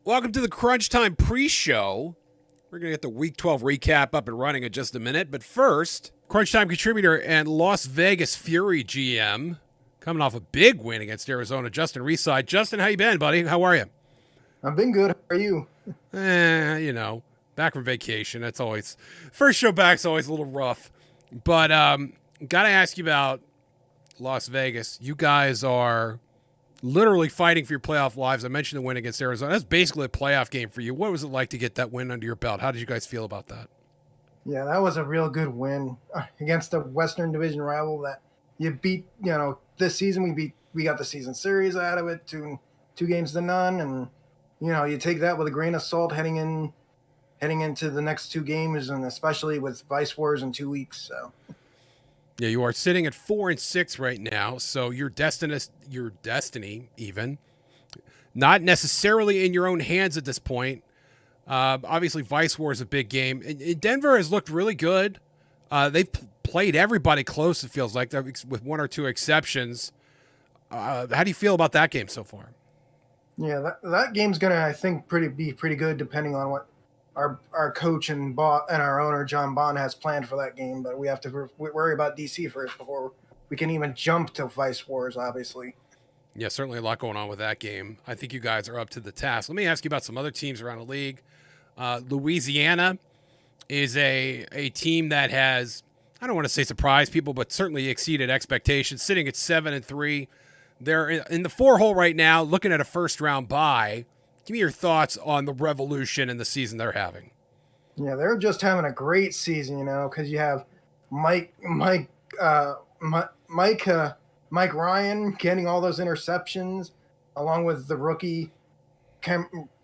Welcome to the Crunch Time pre-show. We're going to get the Week 12 recap up and running in just a minute. But first, Crunch Time contributor and Las Vegas Fury GM coming off a big win against Arizona, Justin Reside. Justin, how you been, buddy? How are you? I've been good. How are you? Back from vacation. That's always, first show back's always a little rough. But got to ask you about Las Vegas. You guys are literally fighting for your playoff lives. I mentioned the win against Arizona. That's basically a playoff game for you. What was it like to get that win under your belt? How did you guys feel about that? Yeah, that was a real good win against the Western Division rival that you beat. This season we got the season series out of it, two games to none, and you take that with a grain of salt heading into the next two games, and especially with Vice Wars in 2 weeks. So. Yeah, you are sitting at 4-6 right now, so your destiny even not necessarily in your own hands at this point. Obviously, Vice War is a big game. Denver has looked really good. They've played everybody close. It feels like, with one or two exceptions. How do you feel about that game so far? Yeah, that game's gonna, I think, be pretty good depending on what our coach and our owner John Bond has planned for that game, but we have to worry about DC first before we can even jump to Vice Wars, obviously. Yeah, certainly a lot going on with that game. I think you guys are up to the task. Let me ask you about some other teams around the league. Louisiana is a team that has, I don't want to say surprised people, but certainly exceeded expectations, sitting at 7-3. They're in the 4-hole right now, looking at a first-round bye. Give me your thoughts on the Revolution and the season they're having. Yeah, they're just having a great season, because you have Mike Ryan getting all those interceptions, along with the rookie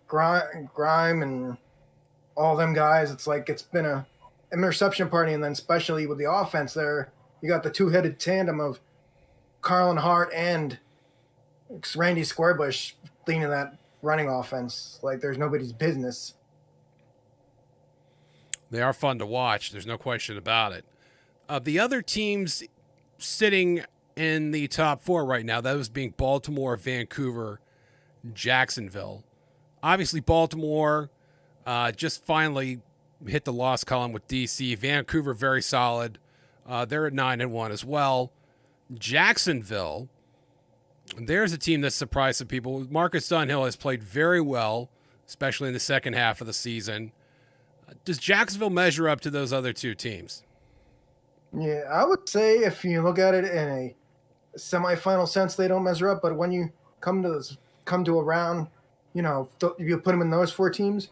Grime and all them guys. It's like it's been a interception party, and then especially with the offense there, you got the two-headed tandem of Carlin Hart and Randy Squarebush leading that running offense like there's nobody's business. They are fun to watch. There's no question about it. The other teams sitting in the top 4 right now, those being Baltimore, Vancouver, Jacksonville. Obviously, Baltimore just finally hit the loss column with DC. Vancouver, very solid. They're at 9-1 as well. Jacksonville, there's a team that surprised some people. Marcus Dunhill has played very well, especially in the second half of the season. Does Jacksonville measure up to those other two teams? Yeah, I would say if you look at it in a semifinal sense, they don't measure up. But when you come to a round, you put them in those 4 teams,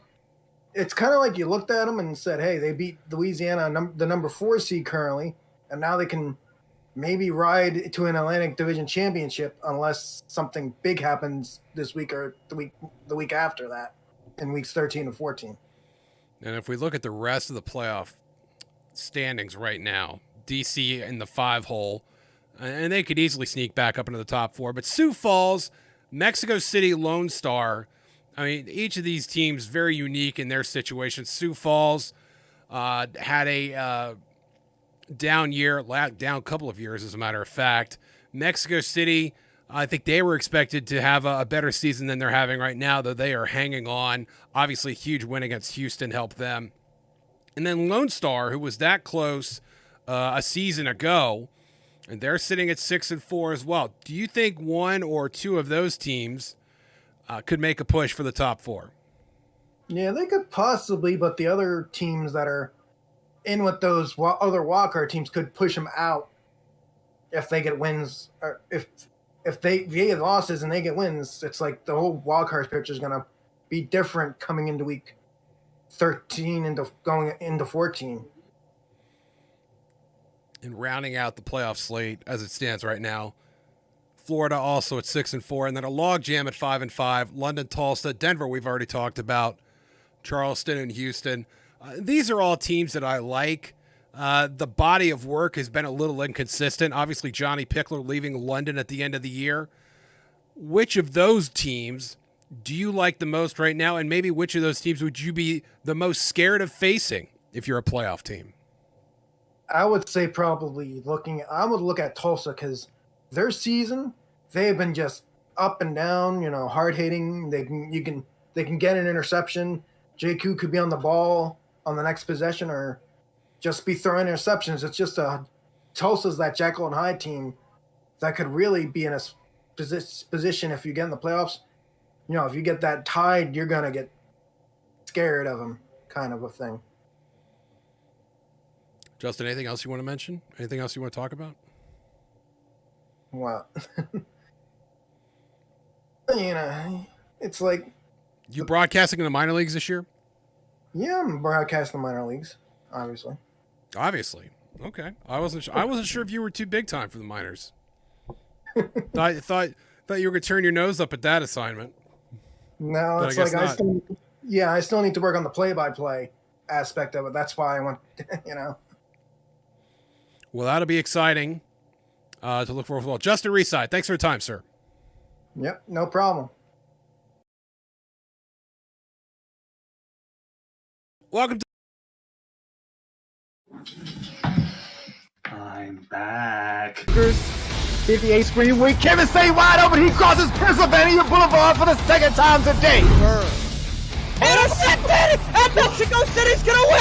it's kind of like you looked at them and said, hey, they beat Louisiana, the number 4 seed currently, and now they can maybe ride to an Atlantic Division championship unless something big happens this week or the week after that in weeks 13 and 14. And if we look at the rest of the playoff standings right now, DC in the 5-hole, and they could easily sneak back up into the top 4. But Sioux Falls, Mexico City, Lone Star, I mean, each of these teams very unique in their situation. Sioux Falls had a down a couple of years, as a matter of fact. Mexico City, I think they were expected to have a better season than they're having right now, though they are hanging on. Obviously, a huge win against Houston helped them. And then Lone Star, who was that close a season ago, and they're sitting at 6-4 as well. Do you think one or two of those teams could make a push for the top 4? Yeah, they could possibly, but the other teams that are in with those other wildcard teams could push them out if they get wins, or if they get losses and they get wins. It's like the whole wildcard picture is going to be different coming into week 13 and going into 14. And rounding out the playoff slate as it stands right now, Florida also at 6-4, and then a logjam at 5-5. London, Tulsa, Denver. We've already talked about Charleston and Houston. These are all teams that I like. The body of work has been a little inconsistent. Obviously, Johnny Pickler leaving London at the end of the year. Which of those teams do you like the most right now? And maybe which of those teams would you be the most scared of facing if you're a playoff team? I would say probably I would look at Tulsa because their season, they have been just up and down, hard hitting. They they can get an interception. JQ could be on the ball on the next possession or just be throwing interceptions. It's just Tulsa's that Jekyll and Hyde team that could really be in a position if you get in the playoffs. You know, if you get that tied, you're going to get scared of them, kind of a thing. Justin, anything else you want to mention? Anything else you want to talk about? Well, you know, it's like... You broadcasting in the minor leagues this year? Yeah, I'm broadcasting the minor leagues, obviously. Obviously. Okay. I wasn't sure if you were too big time for the minors. thought you were going to turn your nose up at that assignment. No, but it's like I still need to work on the play-by-play aspect of it. That's why I want, you know. Well, that'll be exciting to look forward to. Well, Justin Reside, thanks for your time, sir. Yep, no problem. Welcome to... I'm back. 58 screen week. Kevin Say wide open. He crosses Pennsylvania Boulevard for the second time today. Intercepted! And Mexico City's gonna win!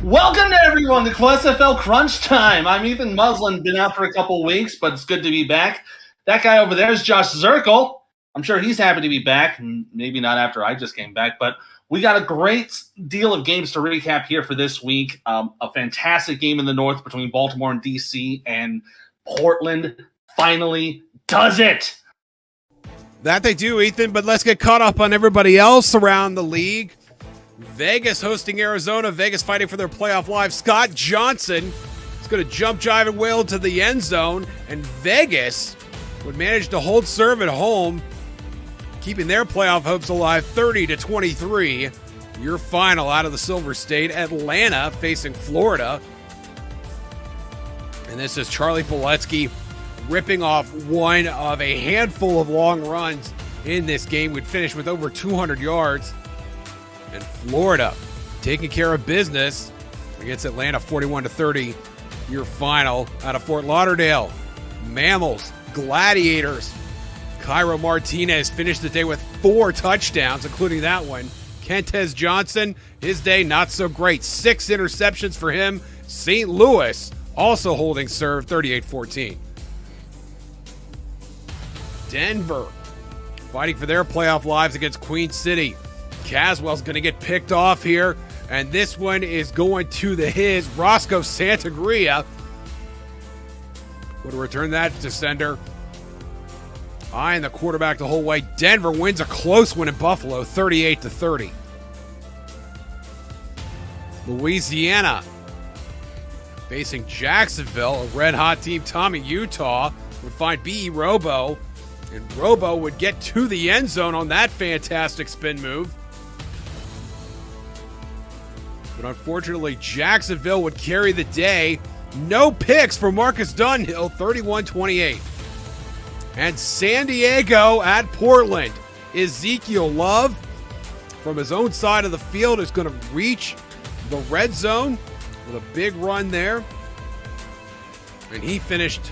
Welcome to everyone to SFL Crunch Time. I'm Ethan Muslin. Been out for a couple weeks, but it's good to be back. That guy over there is Josh Zirkle. I'm sure he's happy to be back. Maybe not after I just came back, but we got a great deal of games to recap here for this week. A fantastic game in the North between Baltimore and DC, and Portland finally does it. That they do, Ethan, but let's get caught up on everybody else around the league. Vegas hosting Arizona. Vegas fighting for their playoff life. Scott Johnson is going to jump, jive, and wail to the end zone, and Vegas would manage to hold serve at home, keeping their playoff hopes alive 30-23. Your final out of the Silver State. Atlanta facing Florida. And this is Charlie Poletsky ripping off one of a handful of long runs in this game. Would finish with over 200 yards. And Florida taking care of business against Atlanta 41-30. Your final out of Fort Lauderdale. Mammals, Gladiators. Cairo Martinez finished the day with 4 touchdowns, including that one. Kentez Johnson, his day not so great. 6 interceptions for him. St. Louis also holding serve 38-14. Denver fighting for their playoff lives against Queen City. Caswell's going to get picked off here, and this one is going to his Roscoe Santagria. Would return that to sender. Eyeing the quarterback the whole way. Denver wins a close one in Buffalo, 38-30. Louisiana facing Jacksonville, a red-hot team. Tommy Utah would find B.E. Robo, and Robo would get to the end zone on that fantastic spin move. But unfortunately, Jacksonville would carry the day. No picks for Marcus Dunhill, 31-28. And San Diego at Portland. Ezekiel Love from his own side of the field is going to reach the red zone with a big run there. And he finished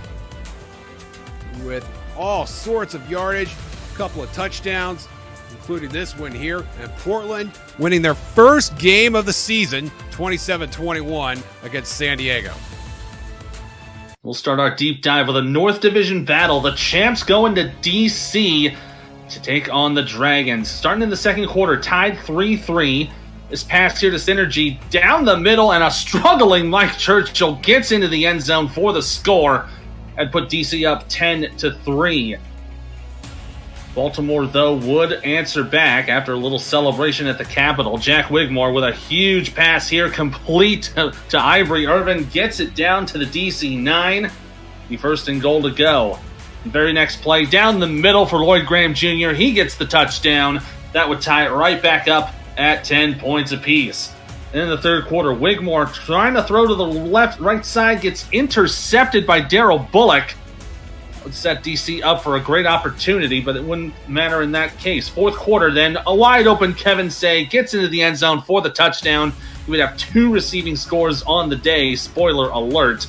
with all sorts of yardage, a couple of touchdowns, including this one here. And Portland winning their first game of the season, 27-21 against San Diego. We'll start our deep dive with a North Division battle. The champs going to D.C. to take on the Dragons. Starting in the second quarter, tied 3-3. This pass here to Synergy down the middle, and a struggling Mike Churchill gets into the end zone for the score and put D.C. up 10-3. Baltimore, though, would answer back after a little celebration at the Capitol. Jack Wigmore with a huge pass here, complete to Ivory Irvin, gets it down to the DC 9. The first and goal to go. The very next play, down the middle for Lloyd Graham Jr. He gets the touchdown. That would tie it right back up at 10 points apiece. And in the third quarter, Wigmore trying to throw to the right side, gets intercepted by Darrell Bullock. Would set DC up for a great opportunity, but it wouldn't matter in that case. Fourth quarter, then, a wide-open Kevin Say gets into the end zone for the touchdown. We would have 2 receiving scores on the day. Spoiler alert.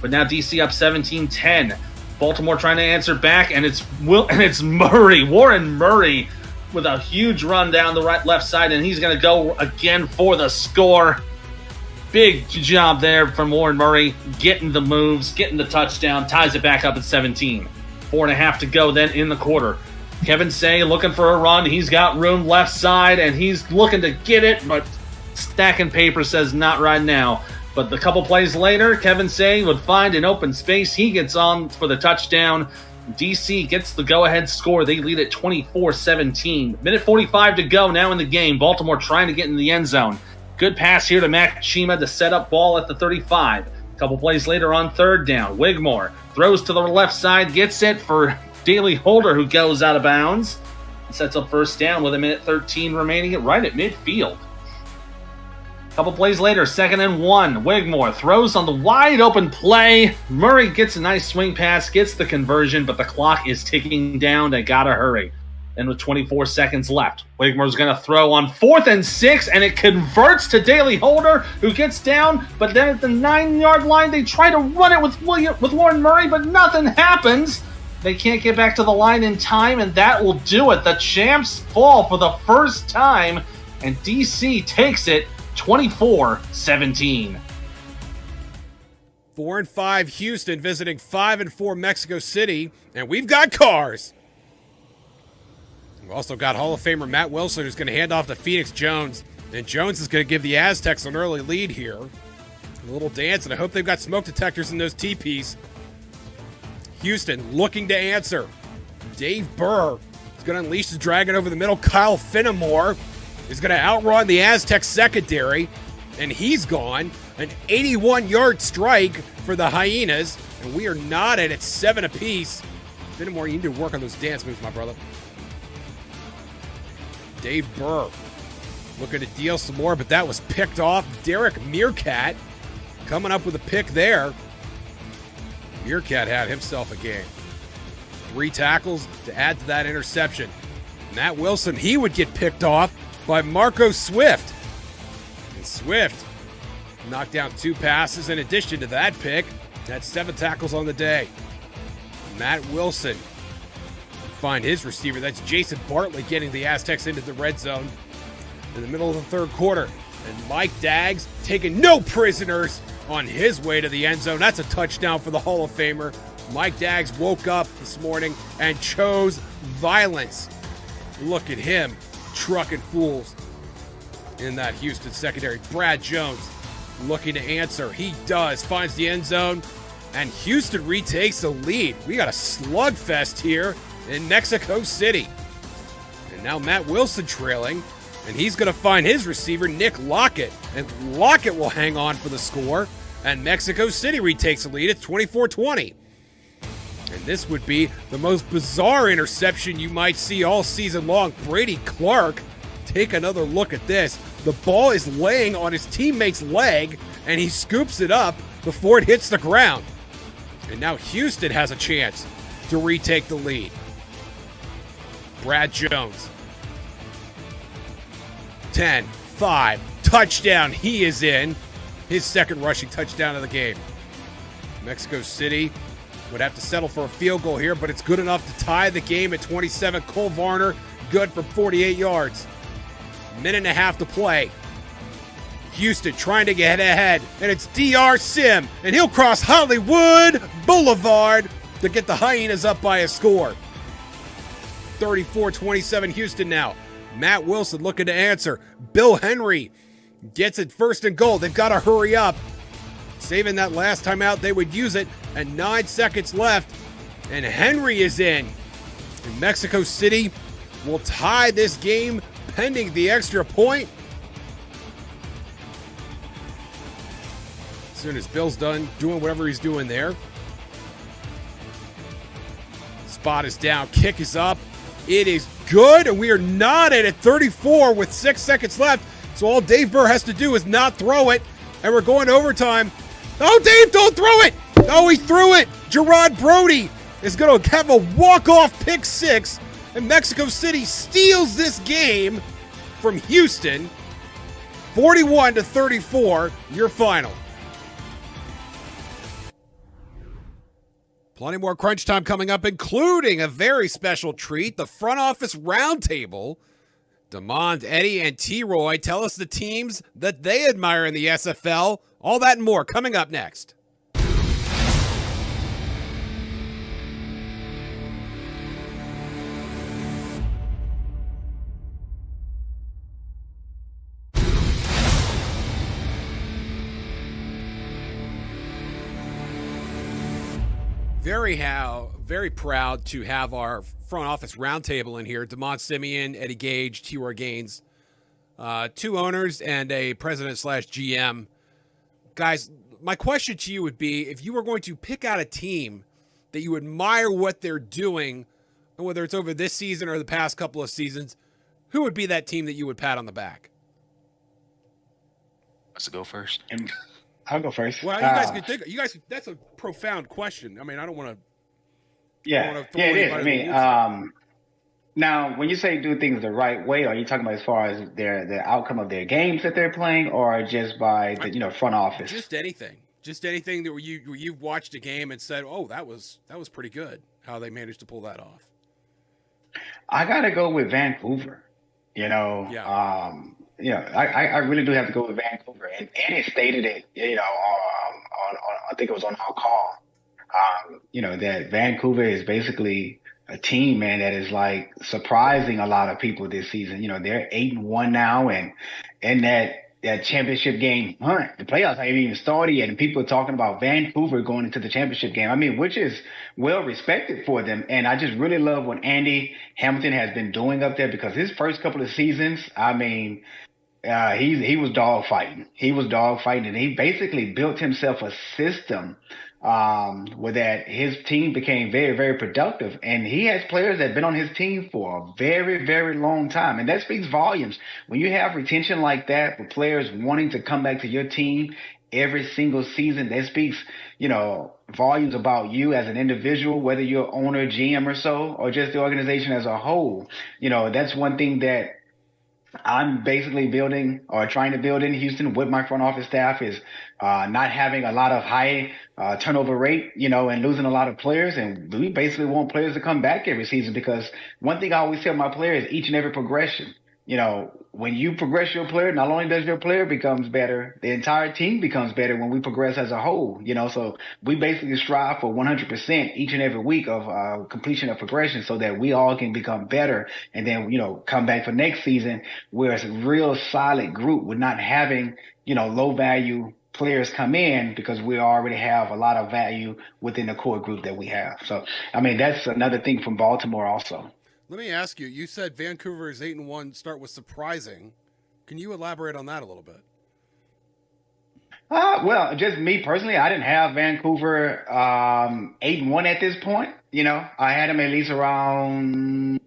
But now DC up 17-10. Baltimore trying to answer back, and it's Murray, Warren Murray, with a huge run down the left side, and he's going to go again for the score. Big job there from Warren Murray, getting the moves, getting the touchdown, ties it back up at 17. 4.5 to go then in the quarter. Kevin Say looking for a run. He's got room left side, and he's looking to get it, but stacking paper says not right now. But a couple plays later, Kevin Say would find an open space. He gets on for the touchdown. DC gets the go-ahead score. They lead at 24-17. Minute 45 to go now in the game. Baltimore trying to get in the end zone. Good pass here to Mac Chima to set up ball at the 35. A couple plays later on third down. Wigmore throws to the left side, gets it for Daley Holder, who goes out of bounds. Sets up first down with a minute 13 remaining right at midfield. A couple plays later, 2nd and 1. Wigmore throws on the wide open play. Murray gets a nice swing pass, gets the conversion, but the clock is ticking down. They gotta hurry. And with 24 seconds left, Wigmore's going to throw on 4th and 6, and it converts to Daley Holder, who gets down. But then at the 9-yard line, they try to run it with Warren Murray, but nothing happens. They can't get back to the line in time, and that will do it. The Champs fall for the first time, and DC takes it 24-17. 4-5 Houston visiting 5-4 Mexico City, and we've got cars. We've also got Hall of Famer Matt Wilson, who's going to hand off to Phoenix Jones. And Jones is going to give the Aztecs an early lead here. A little dance, and I hope they've got smoke detectors in those teepees. Houston looking to answer. Dave Burr is going to unleash the dragon over the middle. Kyle Finnemore is going to outrun the Aztec secondary, and he's gone. An 81-yard strike for the Hyenas, and we are knotted at 7 apiece. Finnemore, you need to work on those dance moves, my brother. Dave Burr looking to deal some more, but that was picked off. Derek Meerkat coming up with a pick there. Meerkat had himself a game. 3 tackles to add to that interception. Matt Wilson, he would get picked off by Marco Swift. And Swift knocked down 2 passes in addition to that pick. Had 7 tackles on the day. Matt Wilson find his receiver. That's Jason Bartlett getting the Aztecs into the red zone in the middle of the 3rd quarter. And Mike Daggs taking no prisoners on his way to the end zone. That's a touchdown for the Hall of Famer. Mike Daggs woke up this morning and chose violence. Look at him trucking fools in that Houston secondary. Brad Jones looking to answer. He does. Finds the end zone. And Houston retakes the lead. We got a slugfest here in Mexico City. And now Matt Wilson trailing, and he's going to find his receiver, Nick Lockett. And Lockett will hang on for the score, and Mexico City retakes the lead at 24-20. And this would be the most bizarre interception you might see all season long. Brady Clark, take another look at this. The ball is laying on his teammate's leg, and he scoops it up before it hits the ground. And now Houston has a chance to retake the lead. Brad Jones. 10-5. Touchdown. He is in. His 2nd rushing touchdown of the game. Mexico City would have to settle for a field goal here, but it's good enough to tie the game at 27. Cole Varner, good for 48 yards. 1.5 to play. Houston trying to get ahead, and it's DR Sim, and he'll cross Hollywood Boulevard to get the Hyenas up by a score. 34-27 Houston now. Matt Wilson looking to answer. Bill Henry gets it 1st and goal. They've got to hurry up. Saving that last time out, they would use it, and 9 seconds left, and Henry is in. And Mexico City will tie this game pending the extra point. As soon as Bill's done doing whatever he's doing there. Spot is down, kick is up. It is good, and we are knotted at 34 with 6 seconds left. So all Dave Burr has to do is not throw it, and we're going to overtime. Oh, Dave, don't throw it! Oh, he threw it! Gerard Brody is going to have a walk-off pick 6, and Mexico City steals this game from Houston. 41-34, your final. Plenty more crunch time coming up, including a very special treat, the front office roundtable. Demond, Eddie, and T-Roy tell us the teams that they admire in the SFL. All that and more coming up next. Very proud to have our front office roundtable in here. Demond Simeon, Eddie Gage, T-Roy Gaines, two owners and a president/GM. Guys, my question to you would be, if you were going to pick out a team that you admire what they're doing, and whether it's over this season or the past couple of seasons, who would be that team that you would pat on the back? Let's go first. I'll go first. Well, you guys can think. You guys, that's a profound question. I mean, I don't want to. Yeah, it is. I mean, now when you say do things the right way, are you talking about as far as the outcome of their games that they're playing, or just by the front office? Just anything that where you've watched a game and said, "Oh, that was pretty good." How they managed to pull that off. I gotta go with Vancouver. I really do have to go with Vancouver, and Eddie stated it. On I think it was on our call. That Vancouver is basically a team, man, that is like surprising a lot of people this season. They're 8-1 now, and that championship game hunt, the playoffs haven't even started yet, and people are talking about Vancouver going into the championship game. I mean, which is well respected for them, and I just really love what Andy Hamilton has been doing up there, because his first couple of seasons, I mean, he was dog fighting. And he basically built himself a system where that his team became very, very productive. And he has players that have been on his team for a very, very long time. And that speaks volumes. When you have retention like that, with players wanting to come back to your team every single season, that speaks, volumes about you as an individual, whether you're owner, GM or so, or just the organization as a whole. That's one thing that I'm basically building or trying to build in Houston with my front office staff is not having a lot of high turnover rate, and losing a lot of players. And we basically want players to come back every season, because one thing I always tell my players, each and every progression, when you progress your player, not only does your player becomes better, the entire team becomes better when we progress as a whole, so we basically strive for 100% each and every week of completion of progression, so that we all can become better. And then, come back for next season, where it's a real solid group with not having, low value players come in, because we already have a lot of value within the core group that we have. So, I mean, that's another thing from Baltimore also. Let me ask you, you said Vancouver's 8-1 start was surprising. Can you elaborate on that a little bit? Well, just me personally, I didn't have Vancouver 8-1 at this point. I had them at least around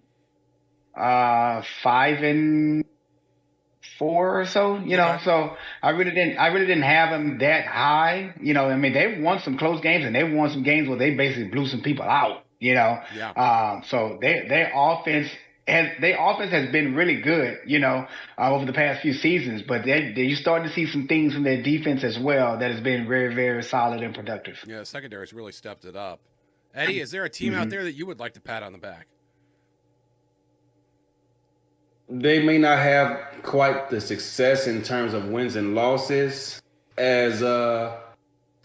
5-4 or so. Okay. So I really didn't have them that high. I mean, they've won some close games, and they've won some games where they basically blew some people out. Yeah. So their offense has been really good, over the past few seasons. But you're starting to see some things from their defense as well that has been very, very solid and productive. Yeah, secondary's really stepped it up. Eddie, is there a team out there that you would like to pat on the back? They may not have quite the success in terms of wins and losses as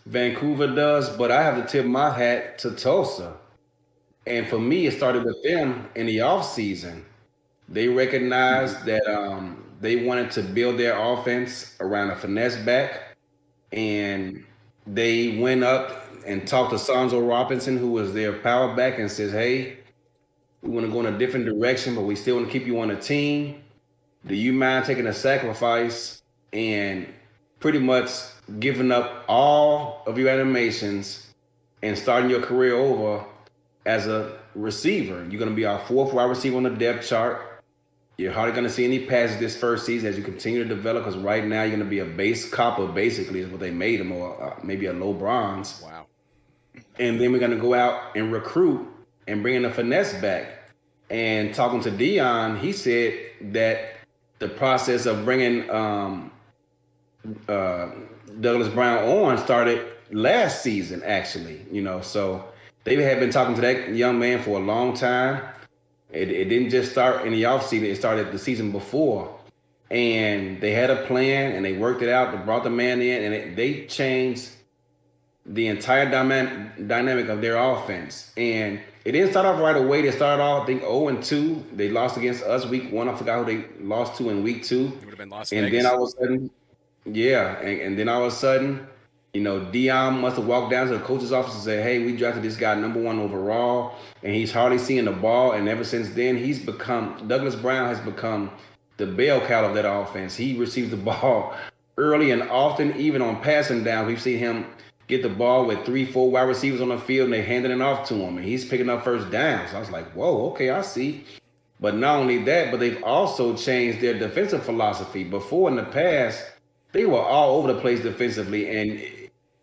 Vancouver does, but I have to tip my hat to Tulsa. And for me, it started with them in the offseason. They recognized that they wanted to build their offense around a finesse back, and they went up and talked to Sonzo Robinson, who was their power back, and says, hey, we want to go in a different direction, but we still want to keep you on the team. Do you mind taking a sacrifice and pretty much giving up all of your animations and starting your career over as a receiver? You're going to be our fourth wide receiver on the depth chart. You're hardly going to see any passes this first season as you continue to develop, because right now you're going to be a base copper, basically, is what they made him, or maybe a low bronze. Wow. And then we're going to go out and recruit and bring in a finesse back. And talking to Dion, he said that the process of bringing Douglas Brown on started last season, actually. So they had been talking to that young man for a long time. It didn't just start in the offseason. It started the season before. And they had a plan, and they worked it out. They brought the man in, and they changed the entire dynamic of their offense. And it didn't start off right away. They started off, I think, 0-2. They lost against us week 1. I forgot who they lost to in week 2. It would have been Las Vegas. And then all of a sudden, and then all of a sudden, Dion must have walked down to the coach's office and said, hey, we drafted this guy number 1 overall, and he's hardly seeing the ball. And ever since then, Douglas Brown has become the bell cow of that offense. He receives the ball early and often, even on passing down. We've seen him get the ball with 3-4 wide receivers on the field, and they're handing it off to him, and he's picking up first downs. So I was like, whoa, okay, I see. But not only that, but they've also changed their defensive philosophy. Before, in the past, they were all over the place defensively, and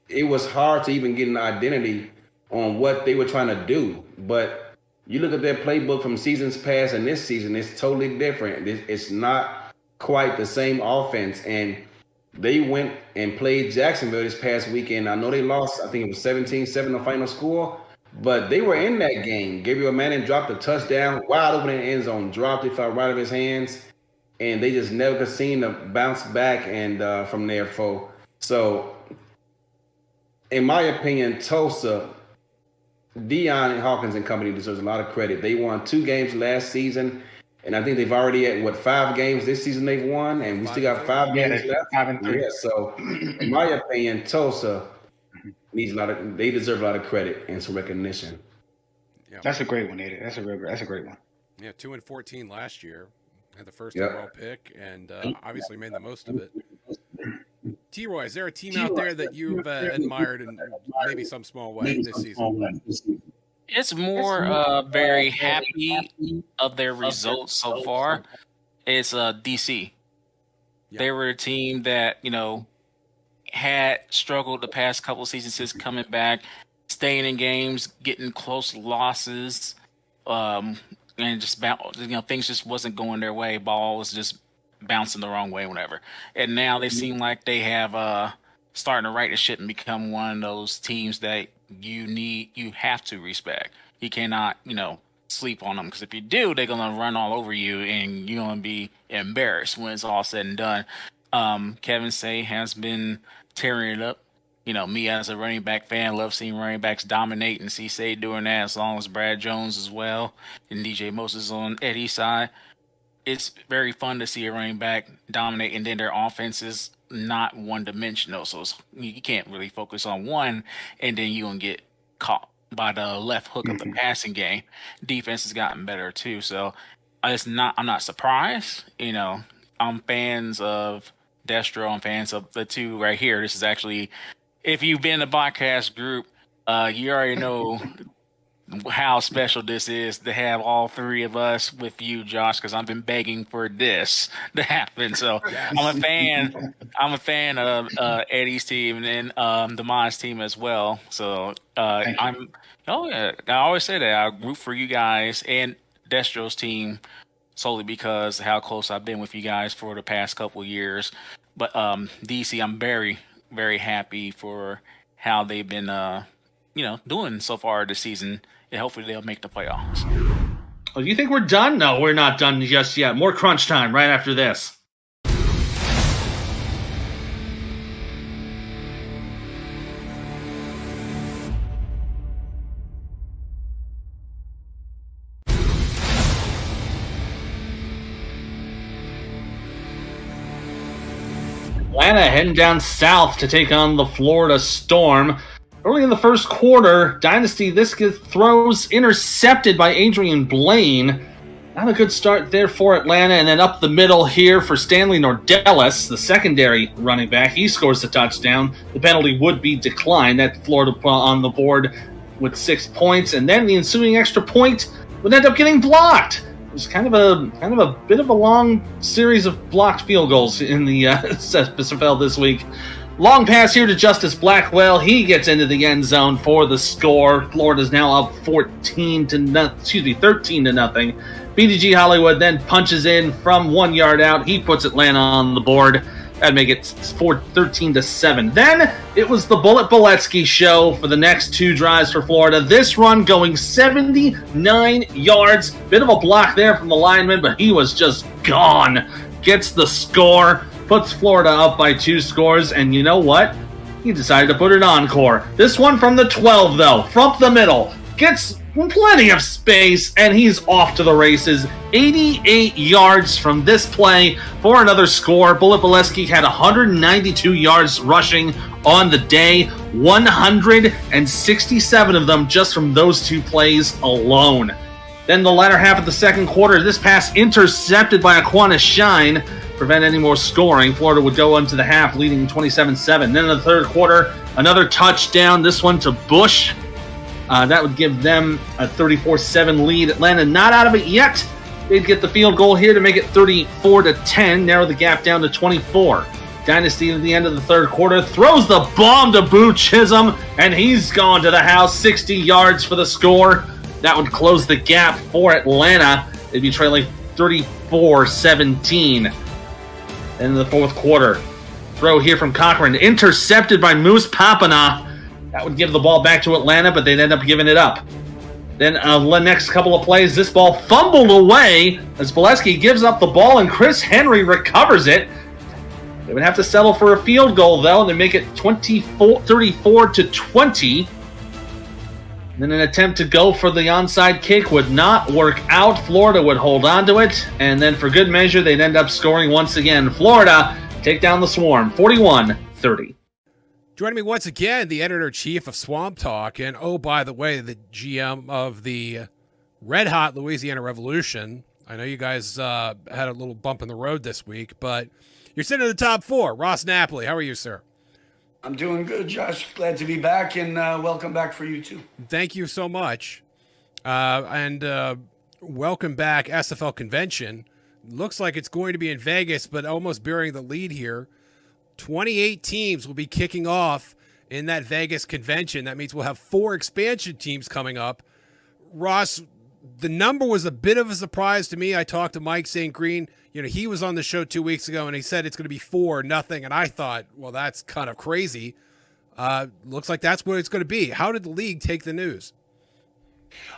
it was hard to even get an identity on what they were trying to do. But you look at their playbook from seasons past and this season, it's totally different. It's not quite the same offense. And they went and played Jacksonville this past weekend. I know they lost, I think it was 17-7 the final score, but they were in that game. Gabriel Manning dropped a touchdown, wide open in the end zone, dropped it, fell right out of his hands, and they just never could seem to bounce back and from there. So, in my opinion, Tulsa, Dion and Hawkins and company deserves a lot of credit. They won 2 games last season, and I think they've already had 5 games this season they've won, and we still got 5 games left. 5 and 3. Yeah, so in my opinion, Tulsa needs they deserve a lot of credit and some recognition. Yeah. That's a great one, Nate. That's a great one. Yeah, 2-14 last year. Had the first overall pick, and obviously made the most of it. T-Roy, is there a team out there that you've admired in maybe some small way this season? It's more very happy of their results so far. It's DC. Yeah. They were a team that, had struggled the past couple of seasons since coming back, staying in games, getting close losses, and just things just wasn't going their way. Ball was just bouncing the wrong way, whatever. And now they seem like they have starting to right the ship and become one of those teams that you have to respect. You cannot, sleep on them, because if you do, they're gonna run all over you and you're gonna be embarrassed when it's all said and done. Kevin Say has been tearing it up. Me as a running back fan, love seeing running backs dominate, and see Say doing that, as long as Brad Jones as well and DJ Moses on Eddie's side. It's very fun to see a running back dominate, and then their offense is not one-dimensional, so you can't really focus on one, and then you're going to get caught by the left hook of the passing game. Defense has gotten better too, so I'm not surprised. I'm fans of Destro. I'm fans of the two right here. This is actually, if you've been in the podcast group, you already know how special this is to have all 3 of us with you, Josh, because I've been begging for this to happen. So yes. I'm a fan of Eddie's team, and then Damon's team as well. So I always say that I root for you guys and Destro's team solely because of how close I've been with you guys for the past couple years. But DC, I'm very, very happy for how they've been doing so far this season. And hopefully they'll make the playoffs. Oh, you think we're done? No, we're not done just yet. More crunch time right after this. Atlanta heading down south to take on the Florida Storm. Early in the first quarter, Dynasty, this gets throws intercepted by Adrian Blaine. Not a good start there for Atlanta. And then up the middle here for Stanley Nordellis, the secondary running back. He scores the touchdown. The penalty would be declined. That Florida put on the board with 6 points. And then the ensuing extra point would end up getting blocked. It was kind of a bit of a long series of blocked field goals in the SFL this week. Long pass here to Justice Blackwell. He gets into the end zone for the score. Florida's now up 13 to nothing. BDG Hollywood then punches in from 1 yard out. He puts Atlanta on the board. That'd make it 13-7. Then it was the Bullet Boletsky show for the next 2 drives for Florida. This run going 79 yards. Bit of a block there from the lineman, but he was just gone. Gets the score, puts Florida up by 2 scores, and you know what? He decided to put an encore. This one from the 12, though, from the middle. Gets plenty of space, and he's off to the races. 88 yards from this play for another score. Bullet Boletsky had 192 yards rushing on the day, 167 of them just from those 2 plays alone. Then the latter half of the second quarter, this pass intercepted by Aquinas Shine, prevent any more scoring. Florida would go into the half leading 27-7. Then in the third quarter, another touchdown, this one to Bush. That would give them a 34-7 lead. Atlanta not out of it yet. They'd get the field goal here to make it 34-10, narrow the gap down to 24. Dynasty at the end of the third quarter throws the bomb to Boo Chisholm, and he's gone to the house, 60 yards for the score. That would close the gap for Atlanta. They'd be trailing 34-17. In the fourth quarter, throw here from Cochran, intercepted by Moose Papana. That would give the ball back to Atlanta, but they'd end up giving it up. Then the next couple of plays, this ball fumbled away as Boletsky gives up the ball, and Chris Henry recovers it. They would have to settle for a field goal, though, and they make it 34-20. Then an attempt to go for the onside kick would not work out. Florida would hold on to it, and then for good measure, they'd end up scoring once again. Florida take down the Swarm, 41-30. Joining me once again, the editor-in-chief of Swamp Talk, and oh, by the way, the GM of the red-hot Louisiana Revolution. I know you guys had a little bump in the road this week, but you're sitting in the top 4. Ross Napoli, how are you, sir? I'm doing good, Josh. Glad to be back, and welcome back for you, too. Thank you so much. And welcome back, SFL Convention. Looks like it's going to be in Vegas, but almost bearing the lead here. 28 teams will be kicking off in that Vegas convention. That means we'll have 4 expansion teams coming up. Ross, the number was a bit of a surprise to me. I talked to Mike St. Green. You know, he was on the show 2 weeks ago, and he said it's going to be 4-0, and I thought, well, that's kind of crazy. Looks like that's what it's going to be. How did the league take the news?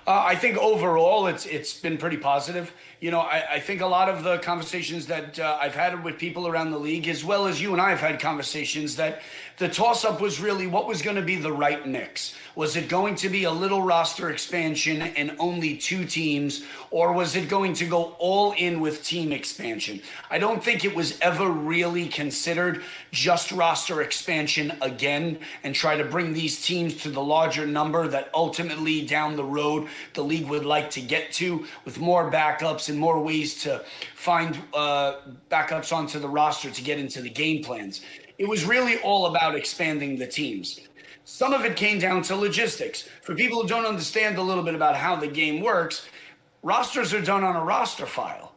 I think overall it's been pretty positive. You know, I think a lot of the conversations that I've had with people around the league, as well as you and I have had conversations, that the toss-up was really what was going to be the right mix. Was it going to be a little roster expansion and only 2 teams, or was it going to go all in with team expansion? I don't think it was ever really considered just roster expansion again and try to bring these teams to the larger number that ultimately down the road the league would like to get to, with more backups and more ways to find backups onto the roster to get into the game plans. It was really all about expanding the teams. Some of it came down to logistics. For people who don't understand a little bit about how the game works, rosters are done on a roster file.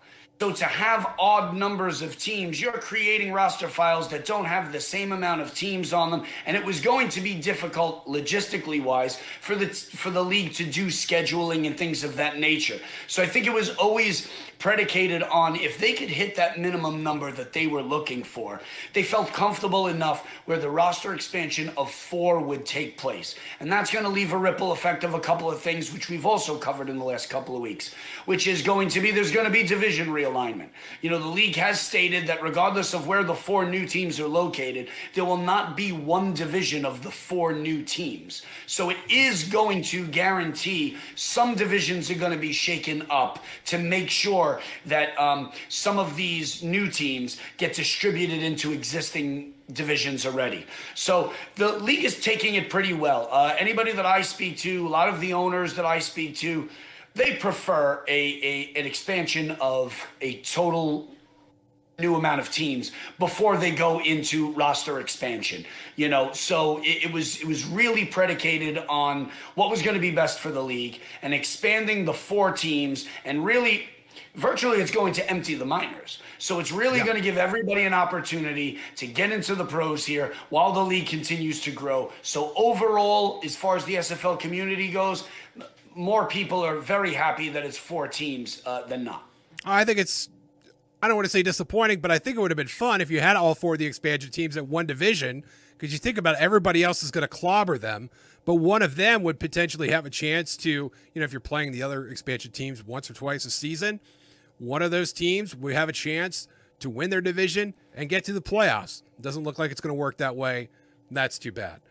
So to have odd numbers of teams, you're creating roster files that don't have the same amount of teams on them, and it was going to be difficult logistically wise for the league to do scheduling and things of that nature. So I think it was always predicated on if they could hit that minimum number that they were looking for, they felt comfortable enough where the roster expansion of 4 would take place. And that's going to leave a ripple effect of a couple of things, which we've also covered in the last couple of weeks, which is going to be, there's going to be division realignment. You know, the league has stated that regardless of where the 4 new teams are located, there will not be one division of the 4 new teams. So it is going to guarantee some divisions are going to be shaken up to make sure that some of these new teams get distributed into existing divisions already. So the league is taking it pretty well. Anybody that I speak to, a lot of the owners that I speak to, they prefer an expansion of a total new amount of teams before they go into roster expansion. You know, so it was really predicated on what was going to be best for the league and expanding the 4 teams, and really virtually it's going to empty the minors. So it's really going to give everybody an opportunity to get into the pros here while the league continues to grow. So overall, as far as the SFL community goes, more people are very happy that it's 4 teams than not. I think it's I don't want to say disappointing, but I think it would have been fun if you had all 4 of the expansion teams at one division, because you think about it, everybody else is going to clobber them, but one of them would potentially have a chance to, if you're playing the other expansion teams once or twice a season, one of those teams would have a chance to win their division and get to the playoffs. It doesn't look like it's going to work that way. That's too bad.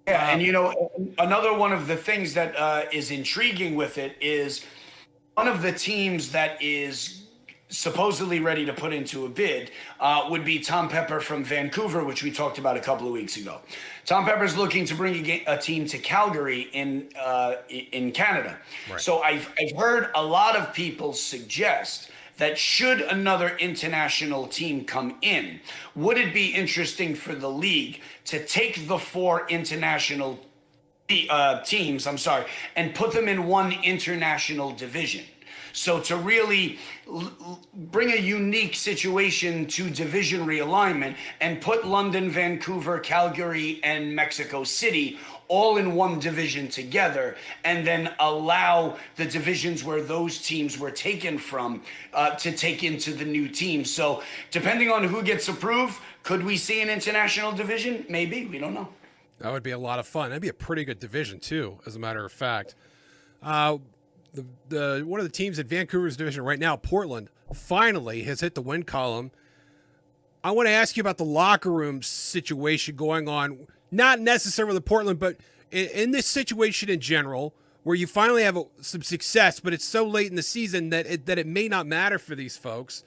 Yeah, and another one of the things that is intriguing with it is one of the teams that is supposedly ready to put into a bid would be Tom Pepper from Vancouver, which we talked about a couple of weeks ago. Tom Pepper's looking to bring a team to Calgary in Canada. Right. So I've heard a lot of people suggest that should another international team come in, would it be interesting for the league to take the 4 international teams, and put them in one international division? So to really bring a unique situation to division realignment and put London, Vancouver, Calgary, and Mexico City all in one division together, and then allow the divisions where those teams were taken from to take into the new team. So depending on who gets approved, could we see an international division? Maybe. We don't know. That would be a lot of fun. That'd be a pretty good division too, as a matter of fact. One of the teams in Vancouver's division right now, Portland, finally has hit the win column. I want to ask you about the locker room situation going on, not necessarily with Portland, but in this situation in general, where you finally have some success, but it's so late in the season that it may not matter for these folks.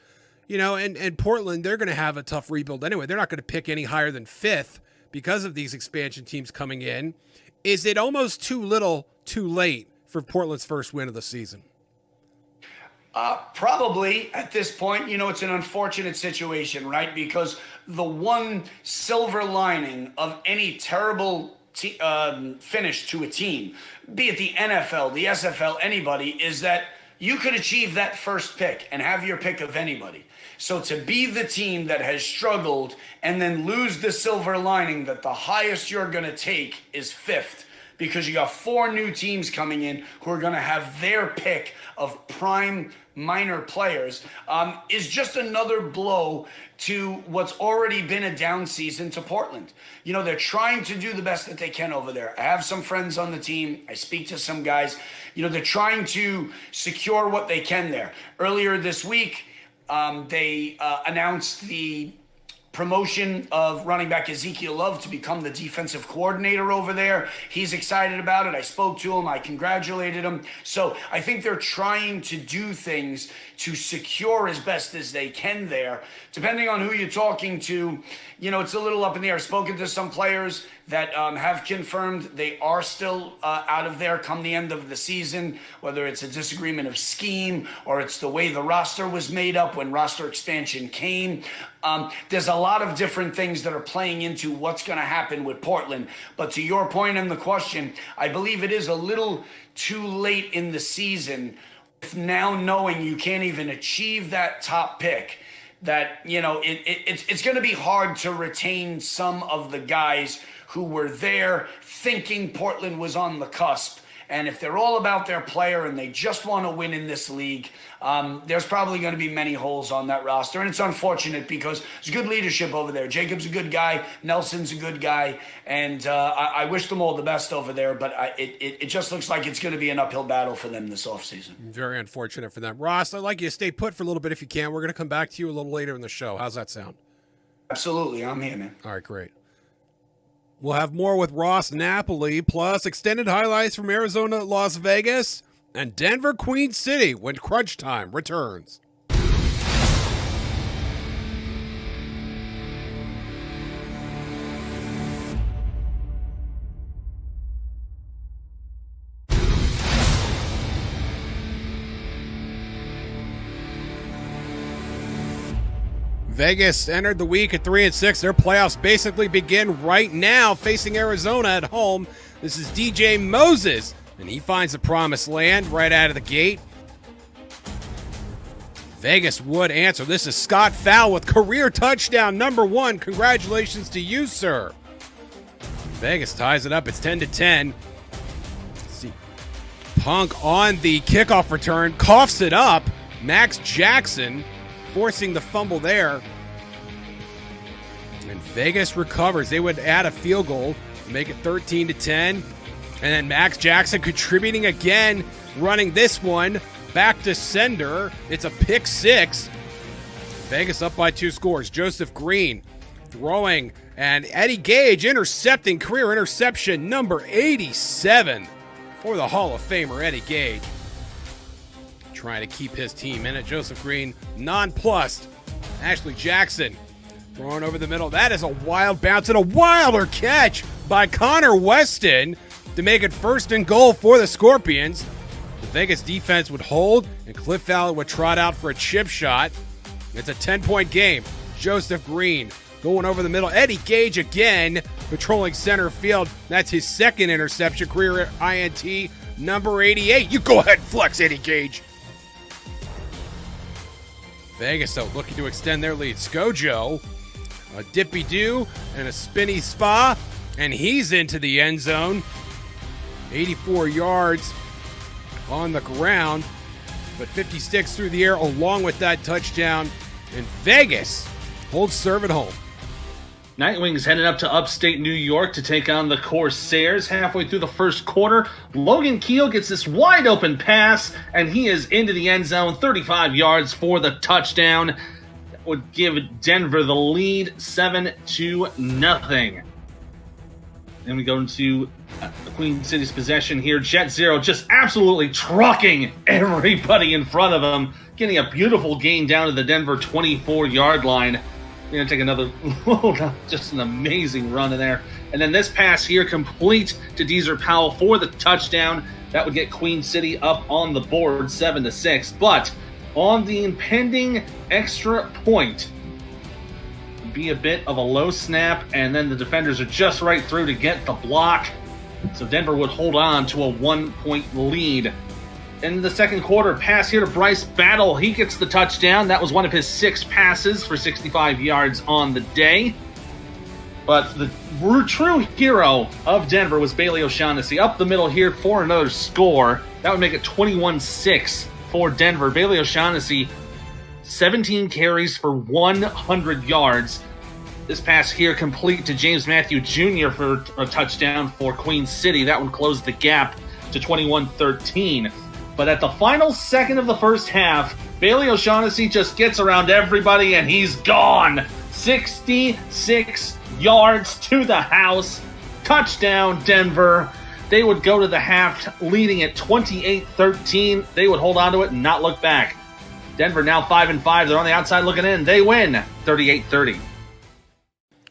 And Portland, they're going to have a tough rebuild anyway. They're not going to pick any higher than 5th because of these expansion teams coming in. Is it almost too little, too late for Portland's first win of the season? Probably at this point. It's an unfortunate situation, right? Because the one silver lining of any terrible finish to a team, be it the NFL, the SFL, anybody, is that you could achieve that first pick and have your pick of anybody. So to be the team that has struggled and then lose the silver lining that the highest you're going to take is 5th, because you got 4 new teams coming in who are going to have their pick of prime minor players, is just another blow to what's already been a down season to Portland. They're trying to do the best that they can over there. I have some friends on the team. I speak to some guys. They're trying to secure what they can there. Earlier this week, they announced the promotion of running back Ezekiel Love to become the defensive coordinator over there. He's excited about it. I spoke to him. I congratulated him. So I think they're trying to do things to secure as best as they can there. Depending on who you're talking to, it's a little up in the air. I've spoken to some players that have confirmed they are still out of there come the end of the season, whether it's a disagreement of scheme or it's the way the roster was made up when roster expansion came. There's a lot of different things that are playing into what's going to happen with Portland. But to your point in the question, I believe it is a little too late in the season, with now knowing you can't even achieve that top pick, that, it's going to be hard to retain some of the guys who were there thinking Portland was on the cusp. And if they're all about their player and they just want to win in this league, there's probably going to be many holes on that roster. And it's unfortunate because there's good leadership over there. Jacob's a good guy. Nelson's a good guy. And I wish them all the best over there. But it just looks like it's going to be an uphill battle for them this offseason. Very unfortunate for them. Ross, I'd like you to stay put for a little bit if you can. We're going to come back to you a little later in the show. How's that sound? Absolutely. I'm here, man. All right, great. We'll have more with Ross Napoli, plus extended highlights from Arizona, Las Vegas, and Denver, Queen City when Crunch Time returns. Vegas entered the week at 3-6. Their playoffs basically begin right now, facing Arizona at home. This is DJ Moses, and he finds the promised land right out of the gate. Vegas would answer. This is Scott Fowl with career touchdown number 1. Congratulations to you, sir. Vegas ties it up. It's 10-10. Let's see. Punk on the kickoff return coughs it up. Max Jackson forcing the fumble there. And Vegas recovers. They would add a field goal, make it 13-10. And then Max Jackson contributing again, running this one back to sender. It's a pick six. Vegas up by 2 scores. Joseph Green throwing, and Eddie Gage intercepting, career interception number 87 for the Hall of Famer Eddie Gage. Trying to keep his team in it. Joseph Green nonplussed. Ashley Jackson throwing over the middle. That is a wild bounce and a wilder catch by Connor Weston to make it 1st and goal for the Scorpions. The Vegas defense would hold, and Cliff Fowler would trot out for a chip shot. It's a 10-point game. Joseph Green going over the middle. Eddie Gage again patrolling center field. That's his 2nd interception, career INT number 88. You go ahead and flex, Eddie Gage. Vegas, though, looking to extend their lead. Scojo, a dippy-do and a spinny spa, and he's into the end zone. 84 yards on the ground, but 56 through the air along with that touchdown. And Vegas holds serve at home. Nightwings headed up to upstate New York to take on the Corsairs. Halfway through the first quarter, Logan Keel gets this wide open pass, and he is into the end zone, 35 yards for the touchdown. That would give Denver the lead, 7-0. Then we go into the Queen City's possession here. Jet Zero just absolutely trucking everybody in front of him, getting a beautiful gain down to the Denver 24-yard line. We're going to take another, just an amazing run in there. And then this pass here, complete to Deezer Powell for the touchdown. That would get Queen City up on the board, 7-6. But on the impending extra point, be a bit of a low snap, and then the defenders are just right through to get the block. So Denver would hold on to a 1-point lead. In the second quarter, pass here to Bryce Battle. He gets the touchdown. That was one of his 6 passes for 65 yards on the day. But the true hero of Denver was Bailey O'Shaughnessy. Up the middle here for another score. That would make it 21-6 for Denver. Bailey O'Shaughnessy, 17 carries for 100 yards. This pass here complete to James Matthew Jr. for a touchdown for Queen City. That would close the gap to 21-13. But at the final second of the first half, Bailey O'Shaughnessy just gets around everybody and he's gone. 66 yards to the house. Touchdown, Denver. They would go to the half leading at 28-13. They would hold on to it and not look back. Denver now 5-5. They're on the outside looking in. They win 38-30.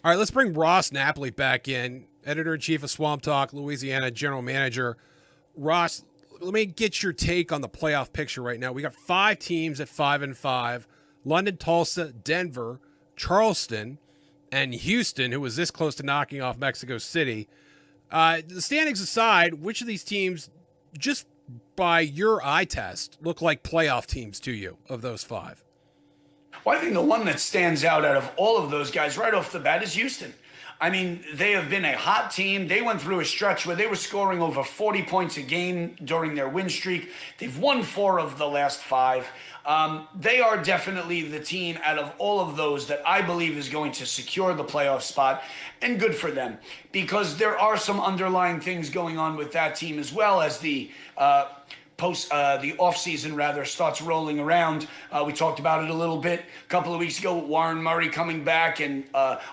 All right, let's bring Ross Napoli back in, editor-in-chief of Swamp Talk, Louisiana general manager. Ross, let me get your take on the playoff picture right now. We got 5 teams at 5-5. London, Tulsa, Denver, Charleston, and Houston, who was this close to knocking off Mexico City. The standings aside, which of these teams, just by your eye test, look like playoff teams to you of those 5? Well, I think the one that stands out of all of those guys right off the bat is Houston. I mean, they have been a hot team. They went through a stretch where they were scoring over 40 points a game during their win streak. They've won 4 of the last 5. They are definitely the team out of all of those that I believe is going to secure the playoff spot, and good for them, because there are some underlying things going on with that team as well as the the offseason rather starts rolling around. We talked about it a little bit a couple of weeks ago with Warren Murray coming back and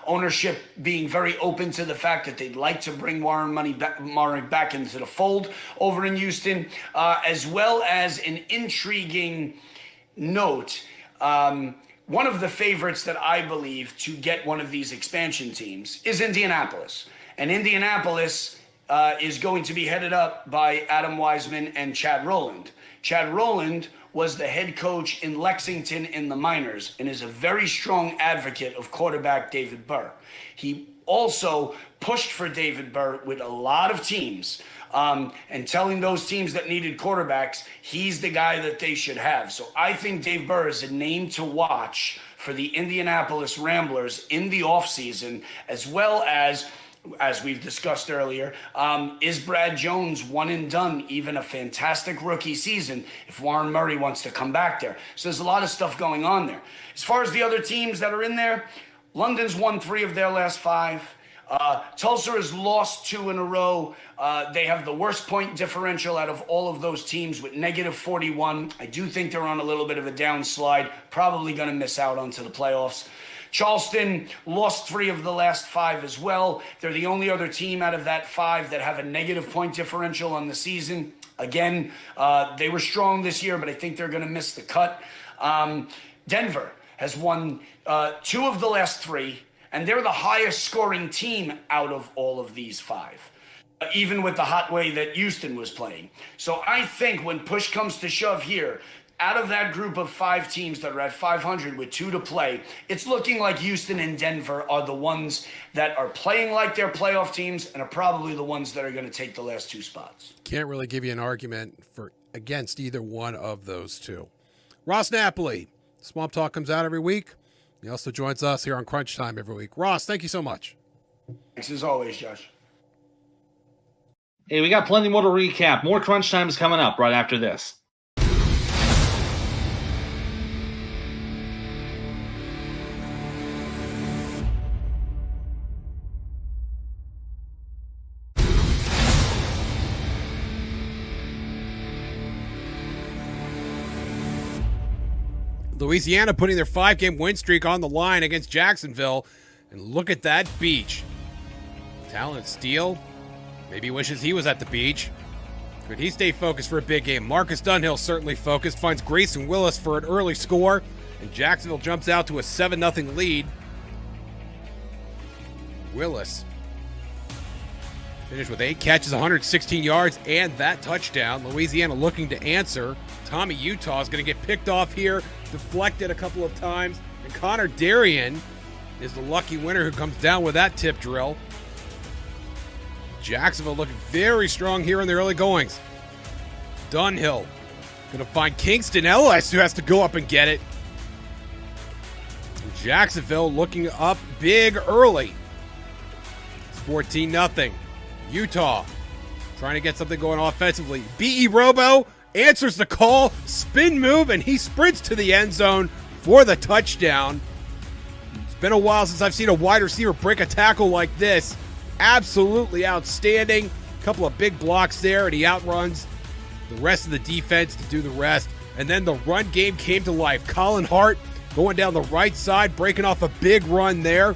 ownership being very open to the fact that they'd like to bring Warren Murray back into the fold over in Houston, as well as an intriguing note. One of the favorites that I believe to get one of these expansion teams is Indianapolis. And Indianapolis is going to be headed up by Adam Wiseman and Chad Rowland. Chad Rowland was the head coach in Lexington in the minors and is a very strong advocate of quarterback David Burr. He also pushed for David Burr with a lot of teams, and telling those teams that needed quarterbacks, he's the guy that they should have. So I think Dave Burr is a name to watch for the Indianapolis Ramblers in the offseason, as well as as we've discussed earlier. Is Brad Jones one and done, even a fantastic rookie season, if Warren Murray wants to come back there? So there's a lot of stuff going on there. As far as the other teams that are in there, London's won 3 of their last 5. Tulsa has lost 2 in a row. They have the worst point differential out of all of those teams with -41. I do think they're on a little bit of a downslide, probably going to miss out onto the playoffs. Charleston lost 3 of the last 5 as well. They're the only other team out of that 5 that have a negative point differential on the season. Again, they were strong this year, but I think they're going to miss the cut. Denver has won 2 of the last 3, and they're the highest scoring team out of all of these 5, even with the hot way that Houston was playing. So I think when push comes to shove here, out of that group of 5 teams that are at 500 with 2 to play, it's looking like Houston and Denver are the ones that are playing like they're playoff teams and are probably the ones that are going to take the last 2 spots. Can't really give you an argument against either one of those 2. Ross Napoli, Swamp Talk comes out every week. He also joins us here on Crunch Time every week. Ross, thank you so much. Thanks as always, Josh. Hey, we got plenty more to recap. More Crunch Time is coming up right after this. Louisiana putting their 5-game win streak on the line against Jacksonville. And look at that beach. Talent Steele. Maybe wishes he was at the beach. Could he stay focused for a big game? Marcus Dunhill certainly focused. Finds Grayson Willis for an early score. And Jacksonville jumps out to a 7-0 lead. Willis finished with 8 catches, 116 yards, and that touchdown. Louisiana looking to answer. Tommy Utah is going to get picked off here, deflected a couple of times, and Connor Darien is the lucky winner who comes down with that tip drill. Jacksonville looking very strong here in the early goings. Dunhill going to find Kingston Ellis, who has to go up and get it. And Jacksonville looking up big early. It's 14-0. Utah trying to get something going offensively. B.E. Robo answers the call, spin move, and he sprints to the end zone for the touchdown. It's been a while since I've seen a wide receiver break a tackle like this. Absolutely outstanding. A couple of big blocks there, and he outruns the rest of the defense to do the rest. And then the run game came to life. Colin Hart going down the right side, breaking off a big run there.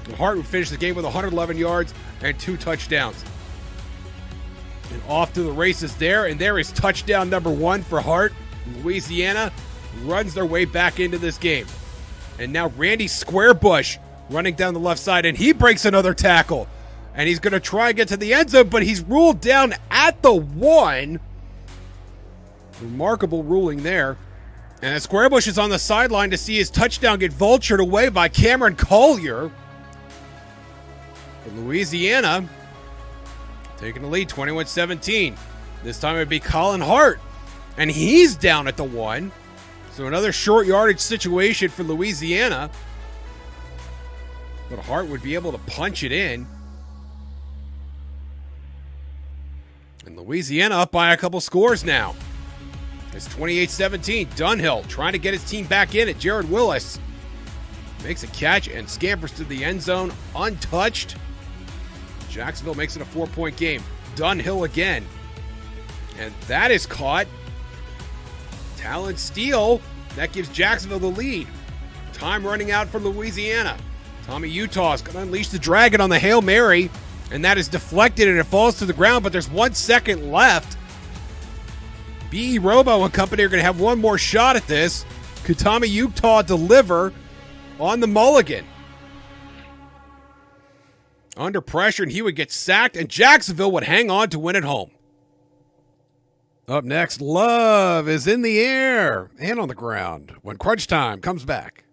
And Hart would finish the game with 111 yards and 2 touchdowns. And off to the races there, and there is touchdown number 1 for Hart. Louisiana runs their way back into this game. And now Randy Squarebush running down the left side, and he breaks another tackle. And he's going to try and get to the end zone, but he's ruled down at the 1. Remarkable ruling there. And Squarebush is on the sideline to see his touchdown get vultured away by Cameron Collier. But Louisiana taking the lead, 21-17. This time it would be Colin Hart, and he's down at the 1. So another short yardage situation for Louisiana. But Hart would be able to punch it in. And Louisiana up by a couple scores now. It's 28-17. Dunhill trying to get his team back in it. Jared Willis makes a catch and scampers to the end zone untouched. Jacksonville makes it a 4-point game. Dunhill again. And that is caught. Talent Steele. That gives Jacksonville the lead. Time running out for Louisiana. Tommy Utah is going to unleash the dragon on the Hail Mary. And that is deflected and it falls to the ground, but there's 1 second left. B.E. Robo and company are going to have one more shot at this. Could Tommy Utah deliver on the mulligan? Under pressure, and he would get sacked, and Jacksonville would hang on to win at home. Up next, love is in the air and on the ground when Crunch Time comes back.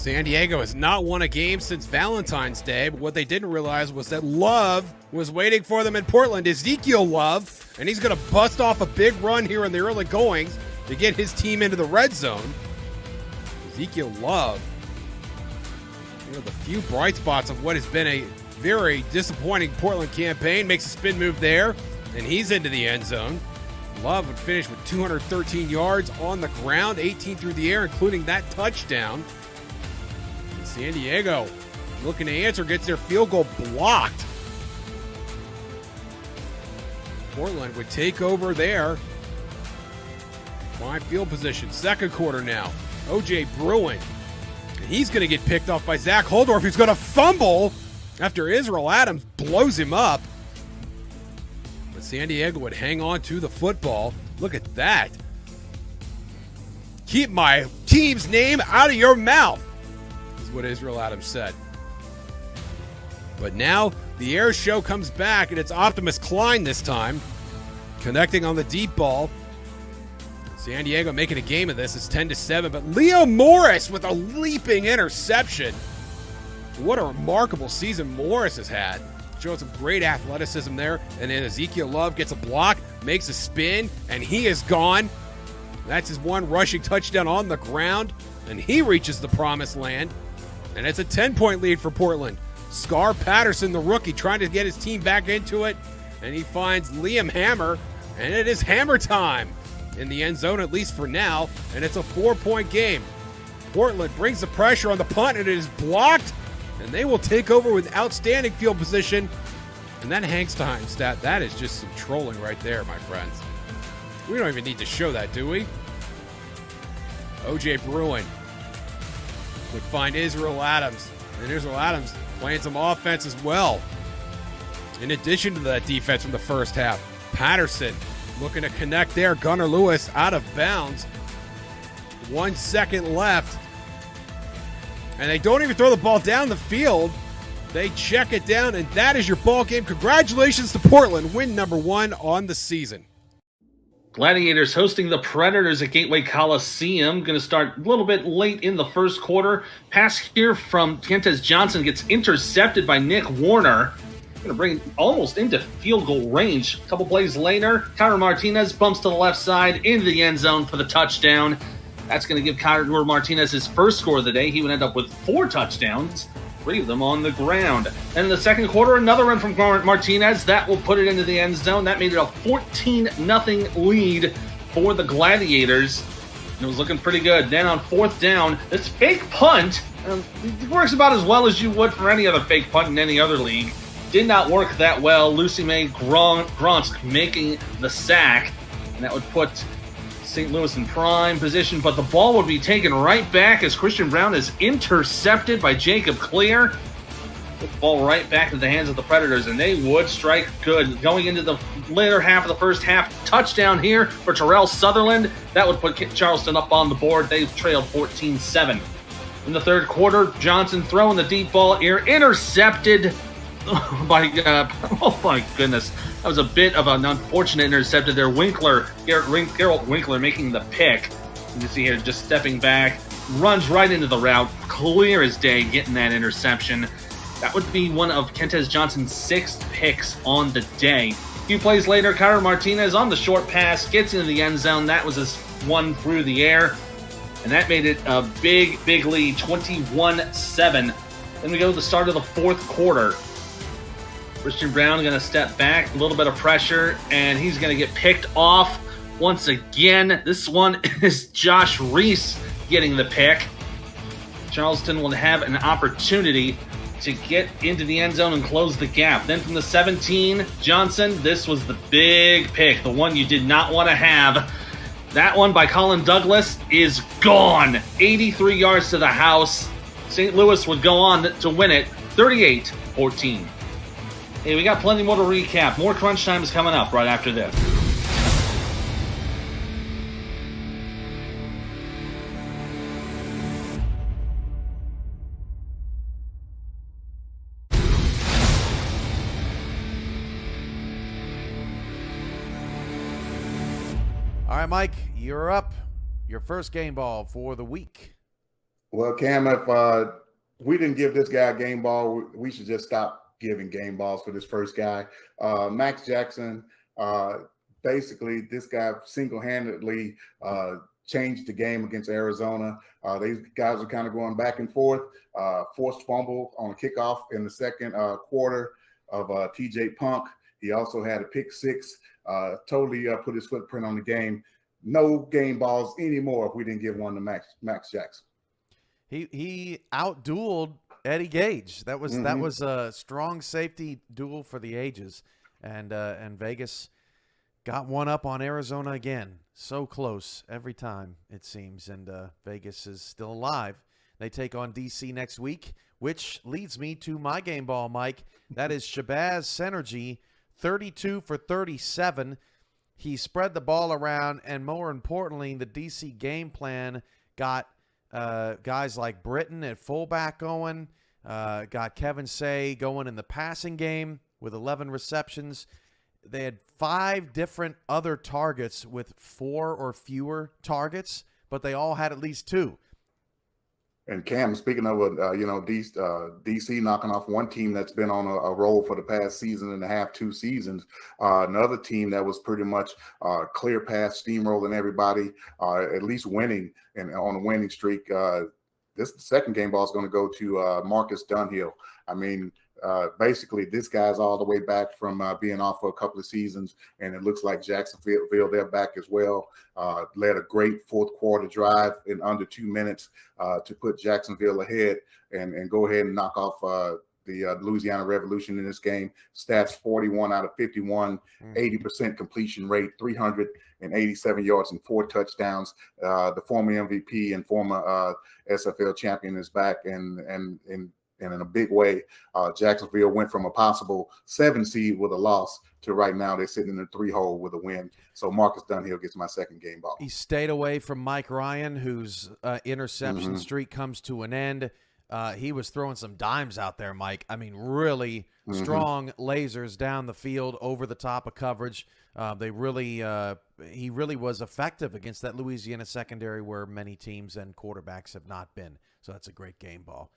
San Diego has not won a game since Valentine's Day, but what they didn't realize was that Love was waiting for them in Portland. Ezekiel Love, and he's going to bust off a big run here in the early goings to get his team into the red zone. Ezekiel Love, one of the few bright spots of what has been a very disappointing Portland campaign, makes a spin move there, and he's into the end zone. Love would finish with 213 yards on the ground, 18 through the air, including that touchdown. And San Diego, looking to answer, gets their field goal blocked. Portland would take over there. Fine field position. Second quarter now. O.J. Bruin. And he's going to get picked off by Zach Holdorf, who's going to fumble after Israel Adams blows him up. But San Diego would hang on to the football. Look at that. Keep my team's name out of your mouth, is what Israel Adams said. But now the air show comes back, and it's Optimus Klein this time, connecting on the deep ball. San Diego making a game of this. It's 10-7, but Leo Morris with a leaping interception. What a remarkable season Morris has had. Showing some great athleticism there. And then Ezekiel Love gets a block, makes a spin, and he is gone. That's his one rushing touchdown on the ground, and he reaches the promised land. And it's a 10-point lead for Portland. Scar Patterson, the rookie, trying to get his team back into it, and he finds Liam Hammer, and it is hammer time in the end zone, at least for now, and it's a 4-point game. Portland brings the pressure on the punt, and it is blocked, and they will take over with outstanding field position. And that Hankstein stat, that is just some trolling right there, my friends. We don't even need to show that, do we? O.J. Bruin would find Israel Adams, and Israel Adams playing some offense as well. In addition to that defense from the first half, Patterson looking to connect there. Gunnar Lewis out of bounds. 1 second left. And they don't even throw the ball down the field. They check it down, and that is your ball game. Congratulations to Portland. Win number 1 on the season. Gladiators hosting the Predators at Gateway Coliseum. Going to start a little bit late in the first quarter. Pass here from Kentez Johnson gets intercepted by Nick Warner. Going to bring it almost into field goal range. A couple plays later, Kyler Martinez bumps to the left side into the end zone for the touchdown. That's going to give Kyler Martinez his first score of the day. He would end up with 4 touchdowns, 3 of them on the ground. And in the second quarter, another run from Martinez. That will put it into the end zone. That made it a 14-0 lead for the Gladiators. It was looking pretty good. Then on fourth down, this fake punt it works about as well as you would for any other fake punt in any other league. Did not work that well. Lucy May Gronsk making the sack, and that would put St. Louis in prime position, but the ball would be taken right back as Christian Brown is intercepted by Jacob Clear. Put the ball right back into the hands of the Predators, and they would strike good. Going into the later half of the first half, touchdown here for Terrell Sutherland. That would put Charleston up on the board. They've trailed 14-7. In the third quarter, Johnson throwing the deep ball here, intercepted by, oh my goodness. That was a bit of an unfortunate interception there. Garrett Winkler making the pick. You can see here just stepping back, runs right into the route, clear as day, getting that interception. That would be one of Kentez Johnson's 6th picks on the day. A few plays later, Kyler Martinez on the short pass gets into the end zone. That was his one through the air, and that made it a big lead, 21-7. Then we go to the start of the fourth quarter. Christian Brown going to step back, a little bit of pressure, and he's going to get picked off once again. This one is Josh Reese getting the pick. Charleston will have an opportunity to get into the end zone and close the gap. Then from the 17, Johnson, this was the big pick, the one you did not want to have. That one by Colin Douglas is gone. 83 yards to the house. St. Louis would go on to win it 38-14. Hey, we got plenty more to recap. More crunch time is coming up right after this. All right, Mike, you're up. Your first game ball for the week. Well, Cam, if we didn't give this guy a game ball, we should just stop giving game balls for this first guy. Max Jackson, basically, this guy single-handedly changed the game against Arizona. These guys are kind of going back and forth. Forced fumble on a kickoff in the second quarter of TJ Punk. He also had a pick six, totally put his footprint on the game. No game balls anymore if we didn't give one to Max Jackson. He outdueled Eddie Gage. That was a strong safety duel for the ages, and Vegas got one up on Arizona again. So close every time, it seems, and Vegas is still alive. They take on DC next week, which leads me to my game ball, Mike. That is Shabazz Synergy, 32 for 37. He spread the ball around, and more importantly, the DC game plan got guys like Britton at fullback going, got Kevin Say going in the passing game with 11 receptions. They had 5 different other targets with 4 or fewer targets, but they all had at least 2. And Cam, speaking of DC knocking off one team that's been on a roll for the past season and a half, 2 seasons, another team that was pretty much clear path, steamrolling everybody, at least winning and on a winning streak. This second game ball is going to go to Marcus Dunhill. I mean, basically, this guy's all the way back from being off for a couple of seasons, and it looks like Jacksonville, they're back as well. Led a great fourth quarter drive in under 2 minutes to put Jacksonville ahead and go ahead and knock off the Louisiana Revolution in this game. Stats 41 out of 51, 80% completion rate, 387 yards and 4 touchdowns. The former MVP and former SFL champion is back, and in a big way. Jacksonville went from a possible 7 seed with a loss to right now they're sitting in the 3-hole with a win. So Marcus Dunhill gets my second game ball. He stayed away from Mike Ryan, whose interception streak comes to an end. He was throwing some dimes out there, Mike. I mean, really strong lasers down the field over the top of coverage. He really was effective against that Louisiana secondary where many teams and quarterbacks have not been. So that's a great game ball.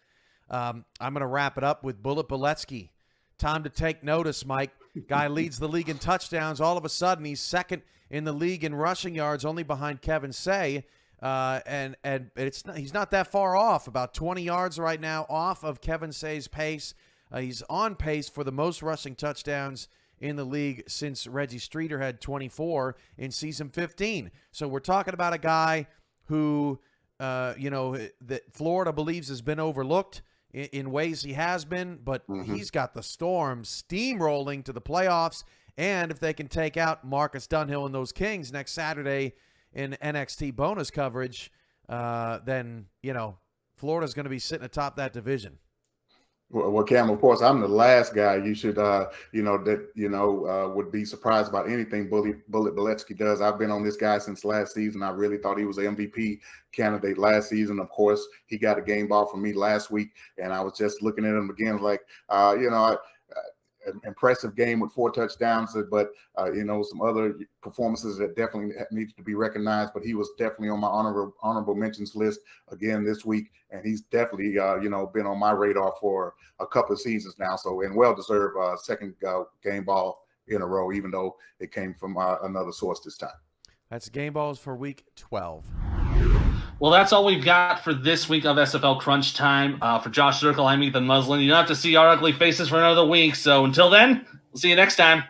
I'm going to wrap it up with Bullet Biletsky. Time to take notice, Mike. Guy leads the league in touchdowns. All of a sudden, he's second in the league in rushing yards, only behind Kevin Say. And he's not that far off, about 20 yards right now off of Kevin Say's pace. He's on pace for the most rushing touchdowns in the league since Reggie Streeter had 24 in season 15. So we're talking about a guy who, that Florida believes has been overlooked in ways he has been, but he's got the Storms steamrolling to the playoffs. And if they can take out Marcus Dunhill and those Kings next Saturday in NXT bonus coverage, then, Florida's going to be sitting atop that division. Well, Cam, of course, I'm the last guy you should, would be surprised about anything Bullet Biletsky does. I've been on this guy since last season. I really thought he was an MVP candidate last season. Of course, he got a game ball from me last week, and I was just looking at him again like, impressive game with 4 touchdowns, but some other performances that definitely needed to be recognized. But he was definitely on my honorable mentions list again this week, and he's definitely been on my radar for a couple of seasons now. So, and well-deserved second game ball in a row, even though it came from another source this time. That's game balls for week 12. Well, that's all we've got for this week of SFL Crunch Time. For Josh Zirkle, I'm Ethan Muslin. You don't have to see our ugly faces for another week. So until then, we'll see you next time.